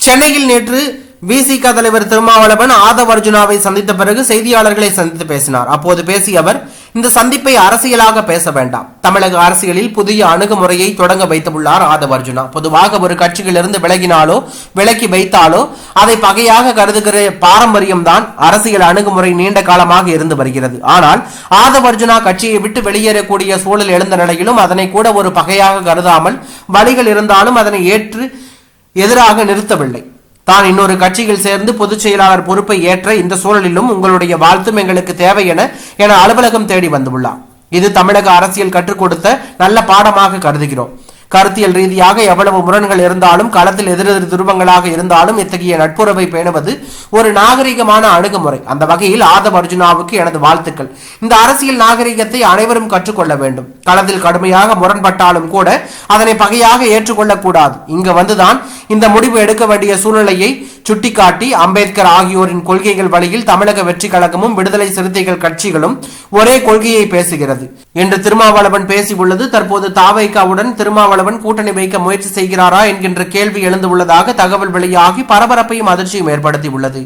சென்னையில் நேற்று விசிக தலைவர் திருமாவளவன் ஆதவ் அர்ஜுனாவை சந்தித்த பிறகு செய்தியாளர்களை சந்தித்து பேசினார். அப்போது பேசிய அவர், இந்த சந்திப்பை அரசியலாக பேச வேண்டாம், தமிழக அரசியலில் புதிய அணுகுமுறையை தொடங்க வைத்துள்ளார் ஆதவ் அர்ஜுனா. பொதுவாக ஒரு கட்சியிலிருந்து விலகினாலோ விலக்கி வைத்தாலோ அதை பகையாக கருதுகிற பாரம்பரியம்தான் அரசியல் அணுகுமுறை நீண்ட காலமாக இருந்து வருகிறது. ஆனால் ஆதவ் அர்ஜுனா கட்சியை விட்டு வெளியேறக்கூடிய சூழல் எழுந்த நிலையிலும் அதனை கூட ஒரு பகையாக கருதாமல் வழிகள் இருந்தாலும் அதனை ஏற்று எதிராக நிறுத்தவில்லை. தான் இன்னொரு கட்சியில் சேர்ந்து பொதுச் செயலாளர் பொறுப்பை ஏற்ற இந்த சூழலிலும் உங்களுடைய வாழ்த்தும் எங்களுக்கு தேவை என அலுவலகம் தேடி வந்துள்ளார். இது தமிழக அரசியல் கற்றுக் கொடுத்த நல்ல பாடமாக கருதுகிறோம். கருத்தியல் ரீதியாக எவ்வளவு முரண்கள் இருந்தாலும், களத்தில் எதிரெதிர் துருவங்களாக இருந்தாலும் இத்தகைய நட்புறவை பேணுவது ஒரு நாகரிகமான அணுகுமுறை. அந்த வகையில் ஆதவ் அர்ஜுனாவுக்கு எனது வாழ்த்துக்கள். இந்த அரசியல் நாகரிகத்தை அனைவரும் கற்றுக்கொள்ள வேண்டும். களத்தில் கடுமையாக முரண்பட்டாலும் கூட அதனை பகையாக ஏற்றுக்கொள்ளக்கூடாது. இங்கு வந்துதான் இந்த முடிவு எடுக்க வேண்டிய சூழ்நிலையை சுட்டிக்காட்டி, அம்பேத்கர் ஆகியோரின் கொள்கைகள் வழியில் தமிழக வெற்றி கழகமும் விடுதலை சிறுத்தைகள் கட்சிகளும் ஒரே கொள்கையை பேசுகிறது என்று திருமாவளவன் பேசியுள்ளது. தற்போது தாவைக்காவுடன் திருமாவளவன் கூட்டணி வைக்க முயற்சி செய்கிறாரா என்கின்ற கேள்வி எழுந்துள்ளதாக தகவல் வெளியாகி பரபரப்பையும் அதிர்ச்சியும் ஏற்படுத்தியுள்ளது.